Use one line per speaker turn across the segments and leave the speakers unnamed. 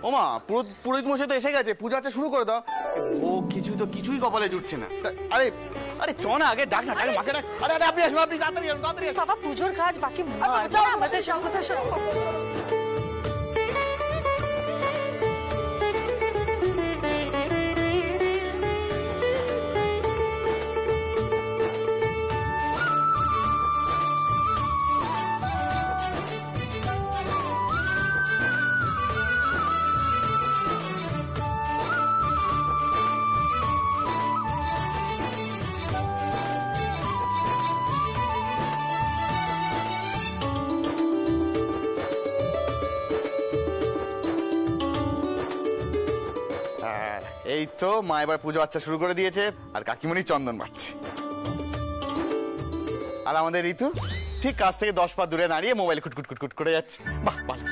ওমা পুরোহিত মশাই তো এসে গেছে, পূজাটা শুরু করে দাও। ভোগ কিছুই কপালে জুটছে না। আরে আরে চ না, আগে ডাক না, আরে মাকে ডাক। আরে আরে আপনি আসুন, আপনি তাড়াতাড়ি আসুন, তাড়াতাড়ি আসুন।
বাবা পুজোর কাজ বাকি, আমাদের সব কথা শোনো।
এই তো মা এবার পুজো আচ্ছা শুরু করে দিয়েছে, আর কাকিমণি চন্দন বাড়ছে। আর আমাদের ঋতু ঠিক কাছ থেকে 10 পা দূরে দাঁড়িয়ে মোবাইল খুটখুট করে যাচ্ছে। বাহ ভালো।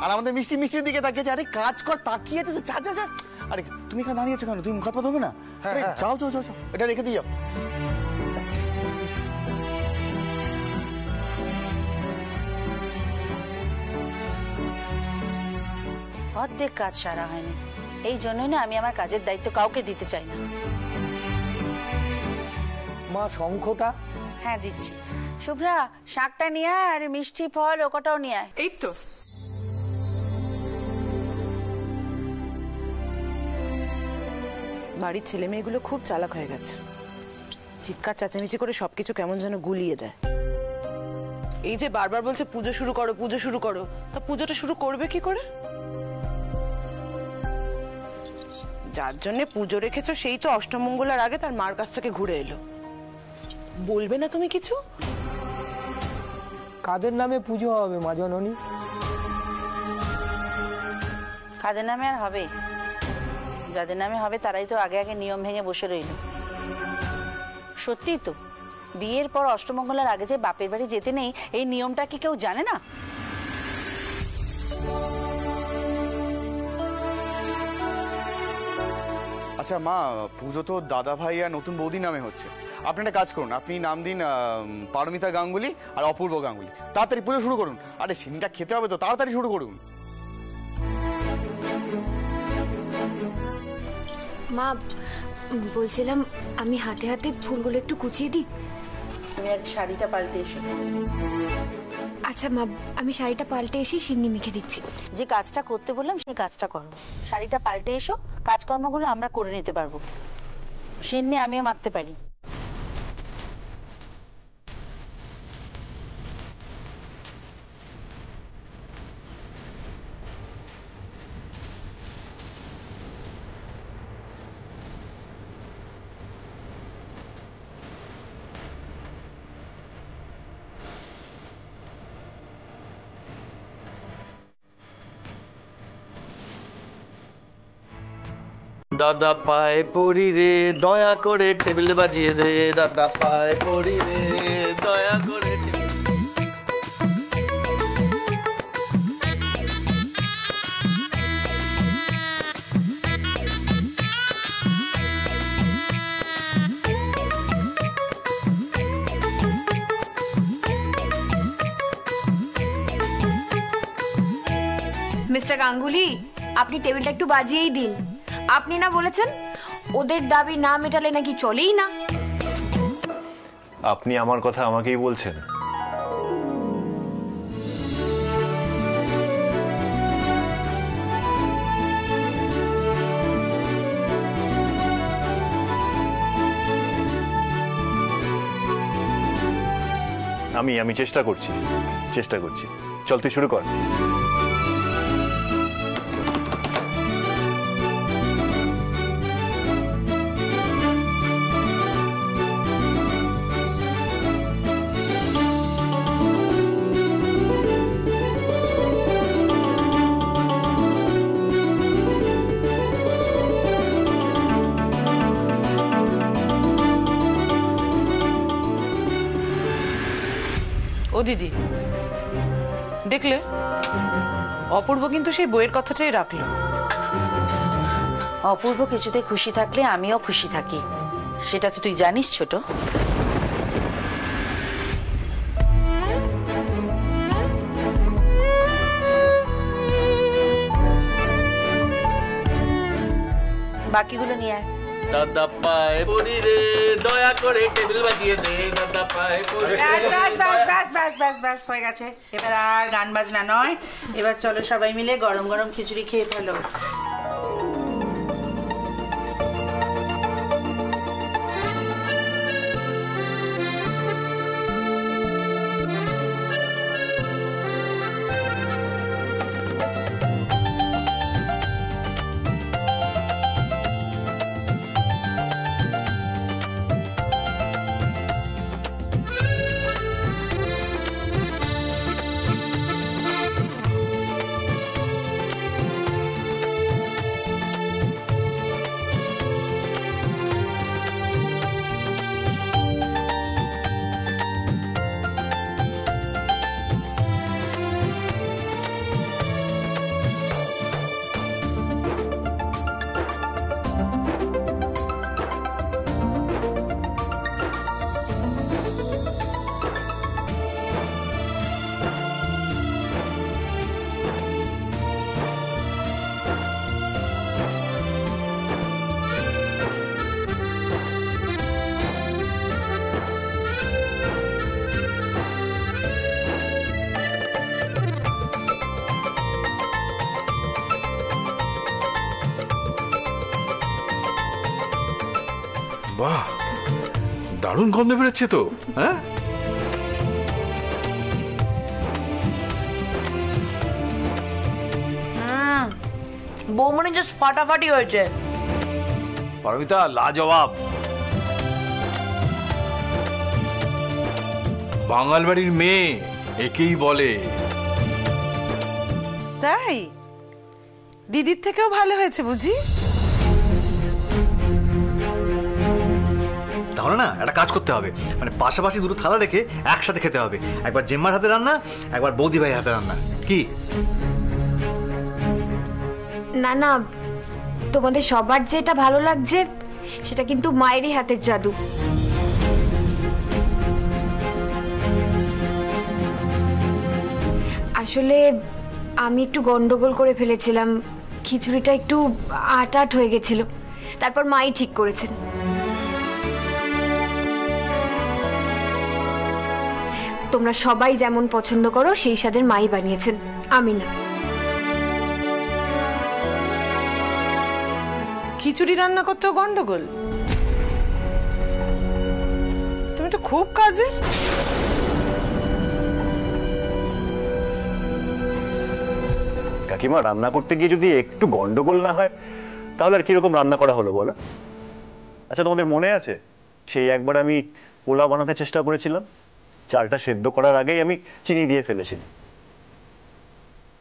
আর আমাদের মিষ্টির দিকে তাকিয়েছে। আরে কাজ কর, তাকিয়েছে তো, যা। আরে তুমি এখানে দাঁড়িয়েছো কেন? তুমি মুখ হাত পা ধোবে না? আরে যাও, এটা রেখে দিয়ে যাও।
অর্ধেক কাজ সারা হয়নি, এই জন্যই না আমি আমার কাজের দায়িত্ব কাউকে দিতে চাই না।
মা শঙ্খটা?
হ্যাঁ দিচ্ছি। শুভ্রা শাকটা নিয়ে আয়, আর মিষ্টি ফল ওটাও নিয়ে আয়।
এই তো।
বাড়ির ছেলে মেয়েগুলো খুব চালাক হয়ে গেছে, চিৎকার চেঁচামেচি করে সবকিছু কেমন যেন গুলিয়ে দেয়। এই যে বারবার বলছে পুজো শুরু করো, তা পুজোটা শুরু করবে কি করে? যার জন্য পুজো রেখেছো সেই তো অষ্টমঙ্গলার আগে তার মার কাছ থেকে ঘুরে এলো। বলবে না তুমি কিছু?
কাদের নামে পুজো হবে মা জননী?
কাদের নামে আর হবে? যাদের নামে হবে তারাই তো আগে নিয়ম ভেঙে বসে রইল। সত্যি তো, বিয়ের পর অষ্টমঙ্গলার আগে যে বাপের বাড়ি যেতে নেই, এই নিয়মটা কি কেউ জানে না?
আচ্ছা মা, পুজো তো দাদা ভাই আর নতুন বৌদি নামে হচ্ছে। আপনি একটা কাজ করুন, আপনি নাম দিন পারমিতা গাঙ্গুলি আর অপূর্ব গাঙ্গুলি। তাড়াতাড়ি পুজো শুরু করুন। আরে সিনটা খেতে হবে তো, তাড়াতাড়ি শুরু করুন।
মা বলছিলাম, আমি হাতে হাতে ফুলগুলো একটু কুচিয়ে দিই।
তুমি আগে শাড়িটা পাল্টে এসো।
আচ্ছা মা, আমি শাড়িটা পাল্টে এসে সিন্নি মেখে দিচ্ছি।
যে কাজটা করতে বললাম সেই কাজটা করো। শাড়িটা পাল্টে এসো, কাজকর্মগুলো আমরা করে নিতে পারবো। সিন্নি আমিও মাখতে পারি।
দাদা পায়ে পড়ি রে, দয়া করে টেবিল বাজিয়ে দে। দাদা পায়ে পড়ি রে, দয়া করে।
মিস্টার গাঙ্গুলি, আপনি টেবিলটা একটু বাজিয়েই দিন। আপনি না বলেছেন ওদের দাবি না মেটালে নাকি চলেই না?
আপনি আমার কথা আমাকেই বলছেন? আমি চেষ্টা করছি। চল তুই শুরু কর।
ও দিদি, দেখলে অপূর্ব কিন্তু সেই বইয়ের কথাটাই রাখলো।
অপূর্ব কিছুতে খুশি থাকলে আমিও খুশি থাকি, সেটা তো তুই জানিস ছোট। বাকিগুলো নিয়ে আয়।
দাদা পায়ে পড়ি রে দয়া করে টেবিল বাজিয়ে দে দাদা পায়ে পড়ি
ব্যাস ব্যাস ব্যাস ব্যাস ব্যাস ব্যাস ব্যাস হয়ে গেছে। এবার আর গান বাজনা নয়, এবার চলো সবাই মিলে গরম গরম খিচুড়ি খেয়ে ফেলো।
বাহ, দারুণ গন্ধ বেরোচ্ছে তো। হ্যাঁ,
বৌমনি জাস্ট ফাটাফাটি হয়েছে।
পারমিতা লাজবাব। বাঙাল বাড়ির মেয়ে একেই বলে।
তাই দিদির থেকেও ভালো হয়েছে বুঝি?
তাহলে না একটা কাজ করতে হবে, মানে পাশাপাশি দুটো থালা রেখে একসাথে খেতে হবে। একবার জেম্মার হাতে রান্না, একবার বৌদি ভাই হাতে রান্না। কি?
না না, তোমাদের সবার যেটা ভালো লাগছে সেটা কিন্তু মায়েরই হাতের জাদু। আসলে আমি একটু গন্ডগোল করে ফেলেছিলাম, খিচুড়িটা একটু আট আট হয়ে গেছিল, তারপর মাই ঠিক করেছেন। তোমরা সবাই যেমন পছন্দ করো সেই স্বাদের মাই বানিয়েছেন, আমি না।
খিচুড়ি রান্না করতেও গন্ডগোল? তুমি তো খুব কাজের।
কাকিমা, রান্না করতে গিয়ে যদি একটু গন্ডগোল না হয় তাহলে আর কিরকম রান্না করা হলো বলো? আচ্ছা, তোমাদের মনে আছে সেই একবার আমি পোলাও বানাতে চেষ্টা করেছিলাম, চালটা সেদ্ধ করার আগেই আমি চিনি দিয়ে ফেলেছিলাম,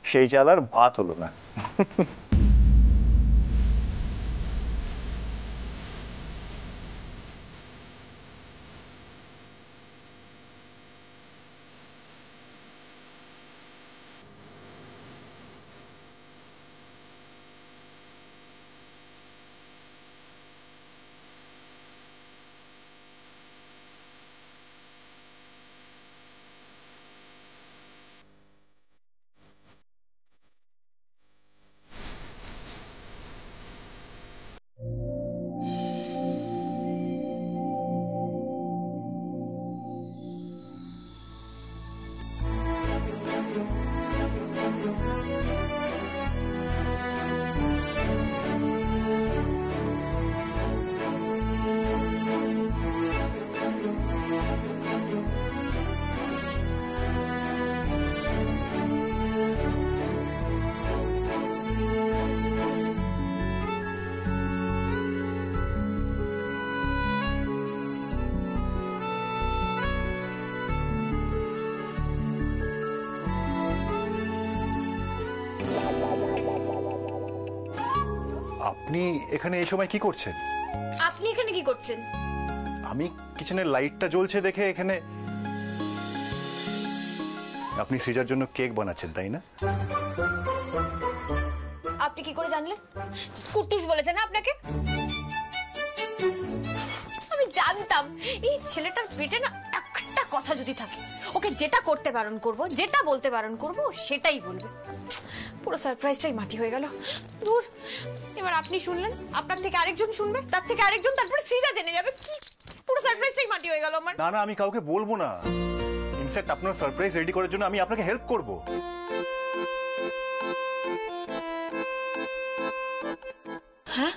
সেই চাল আর ভাত হলো না। আপনি এখানে এই সময় কি করছেন?
আপনি এখানে কি করছেন?
আমি কিচেনের লাইটটা জ্বলছে দেখে এখানে। আপনি সৃজার জন্য কেক বানাচ্ছেন তাই না?
আপনি কি করে জানলেন? কুট্টুস বলেছে না আপনাকে? আমি জানতাম এই ছেলেটার পেটে না একটা কথা যদি থাকে, ওকে যেটা করতে বারণ করব, যেটা বলতে বারণ করব, সেটাই বলবে। পুরো সারপ্রাইজটাই মাটি হয়ে গেল। দূর, এবার আপনি শুনলেন, আপনার থেকে আরেকজন শুনবে, তার থেকে আরেকজন, তারপরে সৃজা জেনে যাবে। কি পুরো সারপ্রাইজটাই মাটি হয়ে গেল আমার।
না না, আমি কাউকে বলবো না। ইনফ্যাক্ট আপনার সারপ্রাইজ রেডি করার জন্য আমি আপনাকে হেল্প করব।
হ্যাঁ,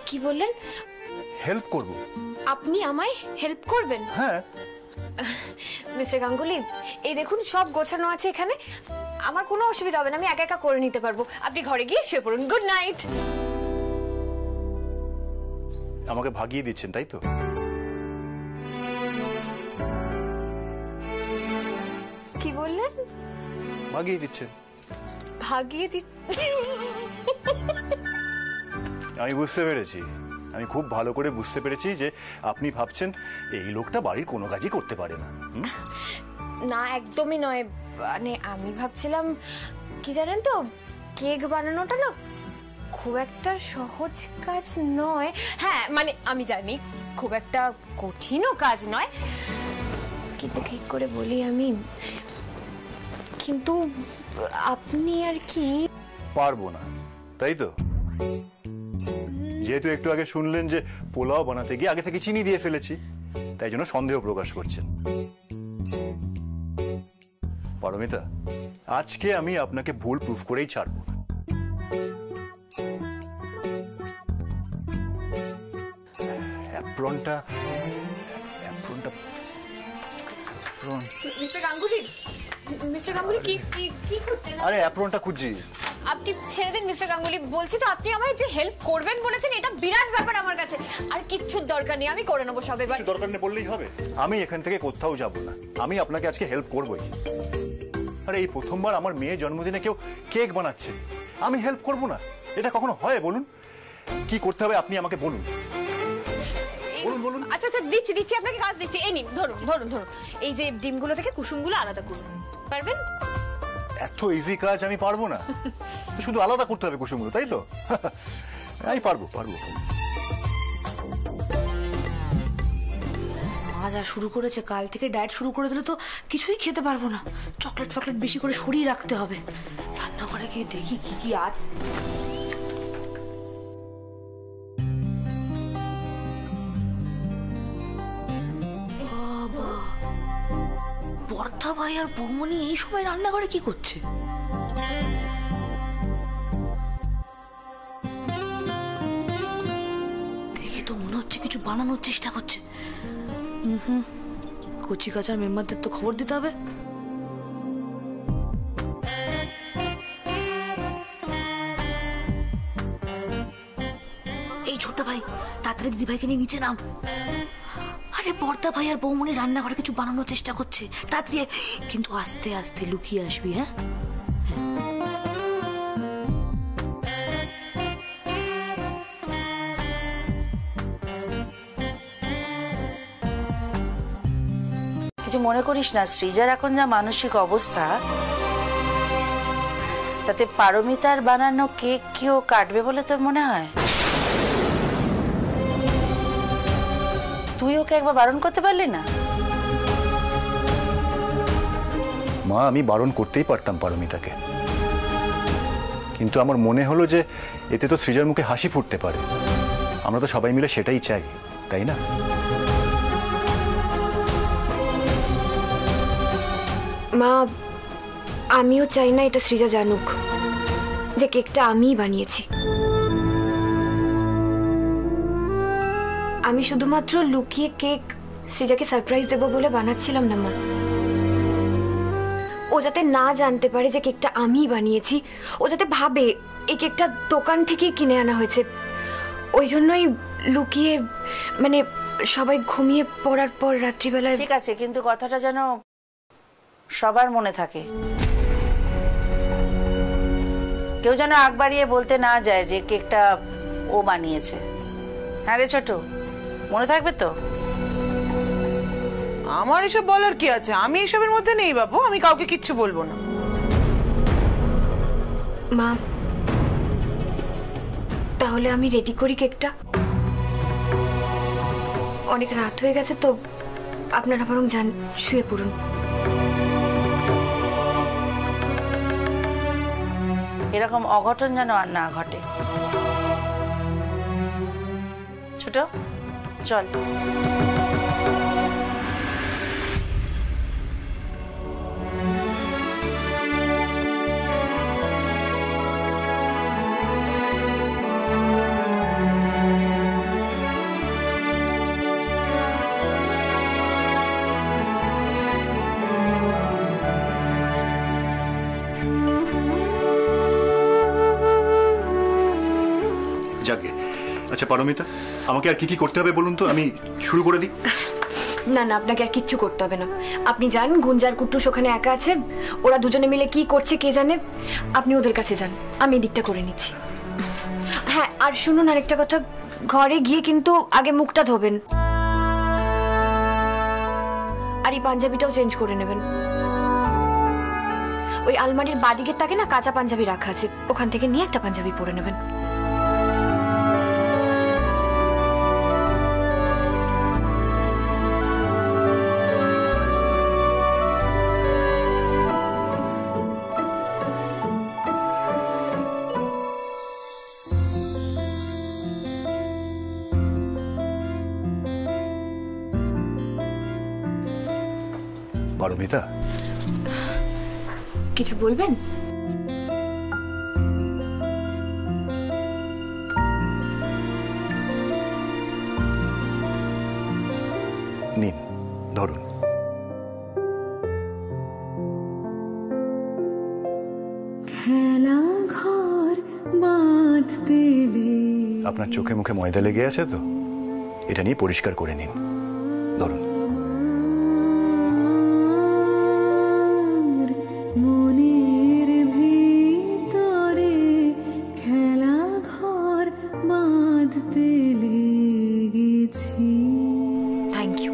কি বললেন?
হেল্প করব?
আপনি আমায় হেল্প করবেন?
হ্যাঁ।
মিস্টার গাঙ্গুলি, এই দেখুন সব গোছানো আছে এখানে, আমার কোনো অসুবিধা হবে না, আমি একা একা করে নিতে পারবো। আপনি ঘরে গিয়ে শুয়ে পড়ুন। Good night.
আমাকে ভাগিয়ে দিচ্ছেন তাই তো?
কি বললেন?
ভাগিয়ে দিচ্ছেন?
ভাগিয়ে
আমি বুঝতে পেরেছি, আমি খুব ভালো করে বুঝতে পেরেছি যে আপনি ভাবছেন এই লোকটা বাড়ির কোনো কাজই করতে পারে না।
না, একদমই নয়। মানে আমি ভাবছিলাম কি জানেন তো, কেক বানানোটা না খুব একটা সহজ কাজ নয়। হ্যাঁ, মানে আমি জানি খুব একটা কঠিনও কাজ নয়, কিন্তু কি করে বলি আমি, কিন্তু আপনি আর কি
পারবো না তাই তো? যেহেতু একটু আগে শুনলেন যে পোলাও বানাতে গিয়ে আগে থেকে চিনি দিয়ে ফেলেছি, তাই জন্য সন্দেহ প্রকাশ করছেন। পারমিতা, আজকে আমি আপনাকে ভুল প্রুফ করেই ছাড়বো। অ্যাপ্রনটা
মিস্টার গাঙ্গুলি, মিস্টার গাঙ্গুলি কি কি কি করছেন?
আরে অ্যাপ্রনটা খুঁজছি।
আপনি ছেড়ে দিন মিস্টার গাঙ্গুলি, বলছি তো আপনি আমায় যে হেল্প করবেন বলেছেন, এটা বিরাট ব্যাপার আমার কাছে। আর কিচ্ছুর দরকার নেই, আমি করে নেবো সব। এবার
কিছু দরকার নেই বললেই হবে? আমি এখান থেকে কোথাও যাব না, আমি আপনাকে আজকে হেল্প করবই। আরে এই প্রথমবার আমার মেয়ের জন্মদিনে কেউ কেক বানাচ্ছে, আমি হেল্প করব না? এটা কখনো হয় বলুন? কি করতে হবে আপনি আমাকে বলুন। বলুন বলুন।
আচ্ছা আচ্ছা, দিচ্ছি দিচ্ছি, আপনাকে কাজ দিচ্ছি। এই নিন, ধরুন ধরুন ধরুন, এই যে ডিমগুলো থেকে কুসুমগুলো আলাদা করুন। পারবেন?
এত ইজি কাজ আমি পারবো না, শুধু আলাদা করতে হবে কুসুমগুলো, তাই তো? আমি পারবো পারবো।
মা যা শুরু করেছে, কাল থেকে ডায়েট শুরু করে দিলে তো কিছুই খেতে পারবো না। চকলেট ফকলেট বেশি করে সরিয়ে রাখতে হবে। রান্নাঘরে গিয়ে দেখি কি কি আর বর্ধা ভাই আর বৌমনি এই সময় রান্নাঘরে কি করছে? দেখে তো মনে হচ্ছে কিছু বানানোর চেষ্টা করছে। কচি কাচার মেম্বারদের তো খবর দিতে হবে। এই ছোট্ট ভাই, তাড়াতাড়ি দিদি ভাইকে নিয়ে নিচে নাম। আরে বর্দা ভাই আর বৌমনি রান্নাঘরে কিছু বানানোর চেষ্টা করছে, তাড়াতাড়ি, কিন্তু আস্তে আস্তে লুকিয়ে আসবি। হ্যাঁ,
কিছু মনে করিস না, সৃজার এখন যা মানসিক অবস্থা, তাতে পারমিতার বানানো কেক কেউ কাটবে বলে তোর মনে হয়? তুই ওকে একবার বারণ করতে পারলি না?
মা, আমি বারণ করতেই পারতাম পারমিতাকে, কিন্তু আমার মনে হলো যে এতে তো সৃজার মুখে হাসি ফুটতে পারে। আমরা তো সবাই মিলে সেটাই চাই, তাই না?
মা, আমিও চাই না এটা সৃজা জানুক যে কেকটা আমিই বানিয়েছি। আমি শুধুমাত্র লুকিয়ে কেক সৃজাকে সারপ্রাইজ দেবো বলে বানাচ্ছিলাম না মা। ও যাতে না জানতে পারে যে কেকটা আমিই বানিয়েছি, ও যাতে ভাবে এই কেকটা দোকান থেকে কিনে আনা হয়েছে, ওই জন্যই লুকিয়ে, মানে সবাই ঘুমিয়ে পড়ার পর রাত্রিবেলায়।
ঠিক আছে, কিন্তু কথাটা যেন সবার মনে থাকে, কেউ যেন আগ বাড়িয়ে বলতে না যায় যে কেকটা ও বানিয়েছে। হ্যাঁ রে ছোট, মনে থাকবে তো?
আমার এসব বলার কি আছে? আমি এসবের মধ্যে নেই বাবু, আমি কাউকে কিচ্ছু বলবো না।
মা, তাহলে আমি রেডি করি কেকটা। অনেক রাত হয়ে গেছে তো, আপনারা বরং যান, শুয়ে পড়ুন।
এরকম অঘটন যেন আর না ঘটে। ছোট, চল।
যাকে আচ্ছা পারমিতা, আমাকে আর কি কি করতে হবে বলুন তো, আমি শুরু করে দিই।
না না, আপনাকে আর কিচ্ছু করতে হবে না। আপনি যান, গুঞ্জার কুট্টুস ওখানে একা আছে, ওরা দুজনে মিলে কি করছে কে জানে। আপনি ওদের কাছে যান, আমি এদিকটা করে নিচ্ছি। হ্যাঁ, আর শুনুন আরেকটা কথা, ঘরে গিয়ে কিন্তু আগে মুখটা ধোবেন, আর এই পাঞ্জাবিটাও চেঞ্জ করে নেবেন। ওই আলমারির বাদিকের তাকে না কাঁচা পাঞ্জাবি রাখা আছে, ওখান থেকে নিয়ে একটা পাঞ্জাবি পরে নেবেন।
পারমিতা,
কিছু বলবেন?
নিন, ধরুন। আপনার চোখে মুখে ময়দা লেগে আছে তো, এটা নিয়ে পরিষ্কার করে নিন। ধরুন।
Thank you.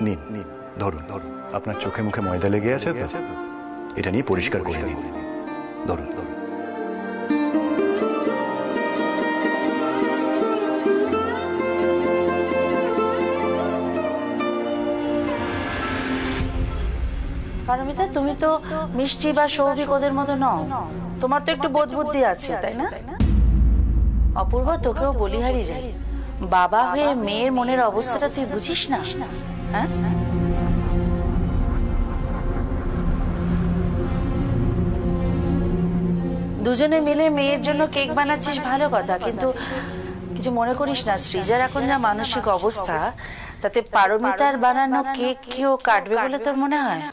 নিন, নিন, ধরুন, ধরুন। আপনার চোখে মুখে ময়দা লেগে আছে তো, এটা নিয়ে পরিষ্কার করে নিন। ধরুন, ধরুন।
পারমিতা, তুমি তো মিষ্টি বা সৌভিক ওদের মতো নও, তোমার তো একটু বোধ বুদ্ধি আছে, তাই না? অপূর্ব, তোকেও বলিহারি যাই, বাবা হয়ে মেয়ের মনের অবস্থাটা তুই বুঝিস না? হ্যাঁ, দুজনে মিলে মেয়ের জন্য কেক বানাচ্ছিস, ভালো কথা, কিন্তু কিছু মনে করিস না, সৃজার এখন যা মানসিক অবস্থা, তাতে পারমিতার বানানো কেক কেউ কাটবে বলে তোর মনে হয়?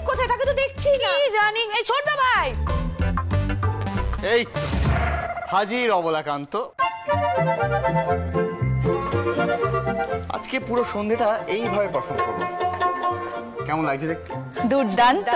কোথায় তাকে তো দেখছি না। জানি, এই ছোটদা ভাই।
এই তো হাজির অবলাকান্ত। আজকে পুরো সন্ধ্যেটা এইভাবে পারফর্ম করবো, কেমন লাগছে দেখতে?
দুর্দান্ত।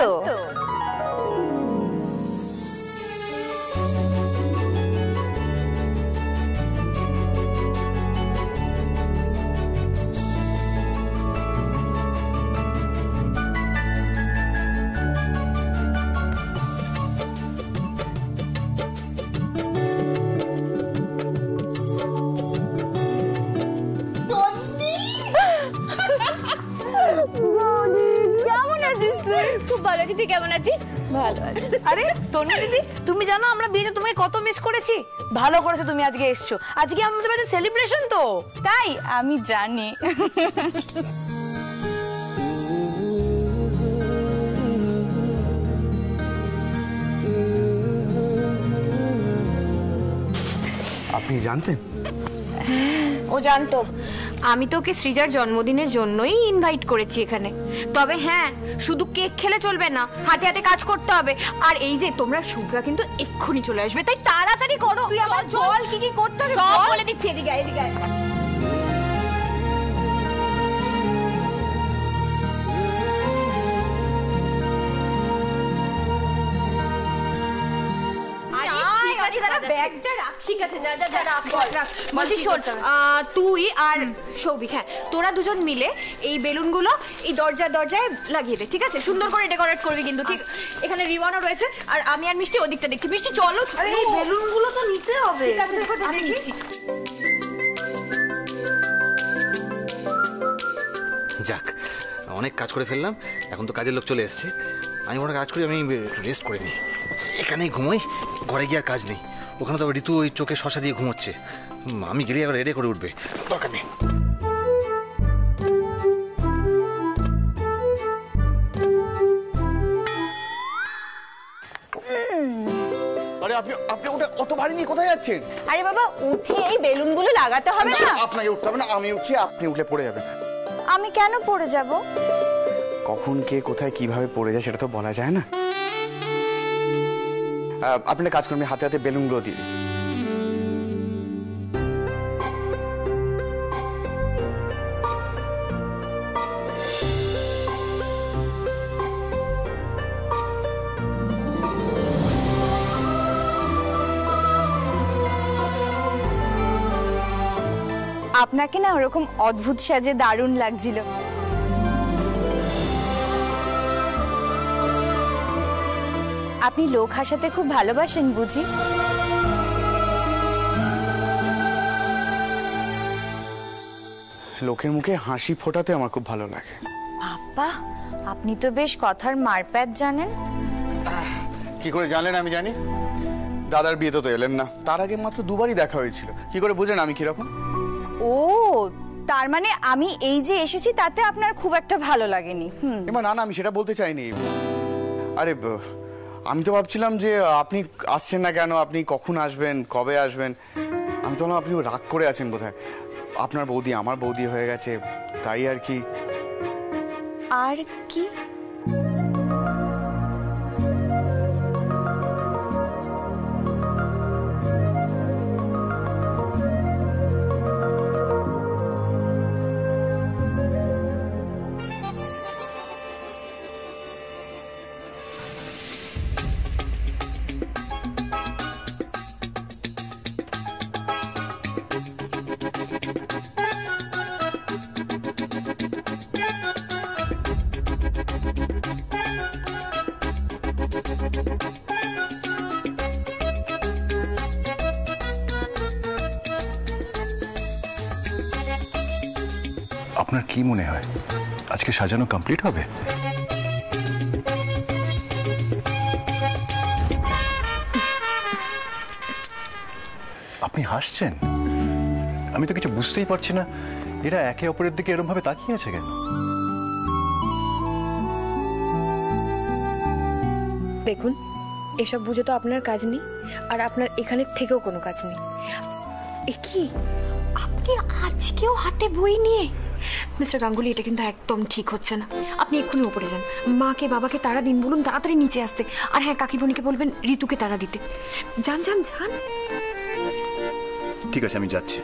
তুই কেমন আছিস? ভালো আছিস?
আরে তনু দিদি, তুমি জানো আমরা বিয়েতে তোমাকে কত মিস করেছি। ভালো করেছো তুমি আজকে এসছো, আজকে আমাদের বাড়িতে সেলিব্রেশন তো।
তাই আমি জানি।
আপনি জানতেন?
ও জানতো,
আমি তোকে সৃজার জন্মদিনের জন্যই ইনভাইট করেছি এখানে। তবে হ্যাঁ, শুধু কেক খেলে চলবে না, হাতে হাতে কাজ করতে হবে। আর এই যে তোমরা শুভ্রা কিন্তু এক্ষুনি চলে আসবে, তাই তাড়াতাড়ি করো। তুই আমার বল কি কি করতে হবে সব বলে দিচ্ছি। এদিকে এদিকে তুই আর সৌভিক, হ্যাঁ তোরা দুজন মিলে এই বেলুনগুলো এই দরজায় লাগিয়ে দে, ঠিক আছে? সুন্দর করে ডেকোরেট করবি কিন্তু, ঠিক? এখানে রিবনও রয়েছে, আর আমি আর মিষ্টি ওদিকটা দেখছি। মিষ্টি চলো,
এই বেলুনগুলো তো নিতে হবে।
ঠিক আছে, আমি নিচ্ছি।
যাক, অনেক কাজ করে ফেললাম, এখন তো কাজের লোক চলে এসছে। আমি মনে কাজ করি, আমি রেস্ট করে নিই, এখানেই ঘুমোই। ঘরে গিয়ে আর কাজ নেই, ওখানে তো ঋতু ওই চোখে শশা দিয়ে ঘুমোচ্ছে। আমি গেলে আবার রেডি করে উঠবে, দরকার নেই।
আরে আপনি ওটা অত ভারী নিয়ে কোথায় যাচ্ছেন?
আরে বাবা, উঠে এই বেলুনগুলো লাগাতে হবে না।
আপনাকে উঠতে হবে না, আমি উঠছি, আপনি উঠলে পড়ে যাবেন।
আমি কেন পড়ে যাব?
কখন কে কোথায় কিভাবে পড়ে যায় সেটা তো বলা যায় না। আপনি কাজ করুন, হাতে হাতে বেলুনগুলো দিয়ে দিন।
আপনাকে না ওরকম অদ্ভুত সাজে দারুণ লাগছিল। আপনি লোক হাসাতে খুব ভালোবাসেন বুঝি?
লোকের মুখে হাসি ফোটাতে আমার খুব ভালো লাগে।
বাবা, আপনি তো বেশ কথার মারপ্যাচ জানেন।
কি করে জানলেন আমি জানি? দাদার বিয়েতে তো এলেন না, তার আগে মাত্র দুবারই দেখা হয়েছিল। কি করে বুঝলেন আমি কিরকম?
ও, তার মানে আমি এই যে এসেছি তাতে আপনার খুব একটা ভালো লাগেনি?
না না, আমি সেটা বলতে চাইনি। আরে আমি তো ভাবছিলাম যে আপনি আসছেন না কেন, আপনি কখন আসবেন, কবে আসবেন। আমি তো ভাবলাম আপনি রাগ করে আছেন বোধহয়, আপনার বৌদি আমার বৌদি হয়ে গেছে, তাই আর কি।
আর কি?
আপনার কি মনে হয় আজকে সাজানো কমপ্লিট হবে? আপনি হাসছেন, আমি তো কিছু বুঝতেই পারছি না। এরা একে অপরের দিকে এরকম ভাবে তাকিয়ে আছে কেন?
দেখুন, এসব বুঝে তো আপনার কাজ নেই, আর আপনার এখানের থেকেও কোনো কাজ নেই। এ কি, আপনি আজকেও হাতে বই নিয়ে? মিস্টার গাঙ্গুলি, এটা কিন্তু একদম ঠিক হচ্ছে না। আপনি এক্ষুনি উপরে যান, মাকে বাবাকে তাড়া দিন, বলুন তাড়াতাড়ি নিচে আসতে। আর হ্যাঁ, কাকিমণিকে বলবেন ঋতুকে তাড়া দিতে। যান যান যান।
ঠিক আছে, আমি যাচ্ছি।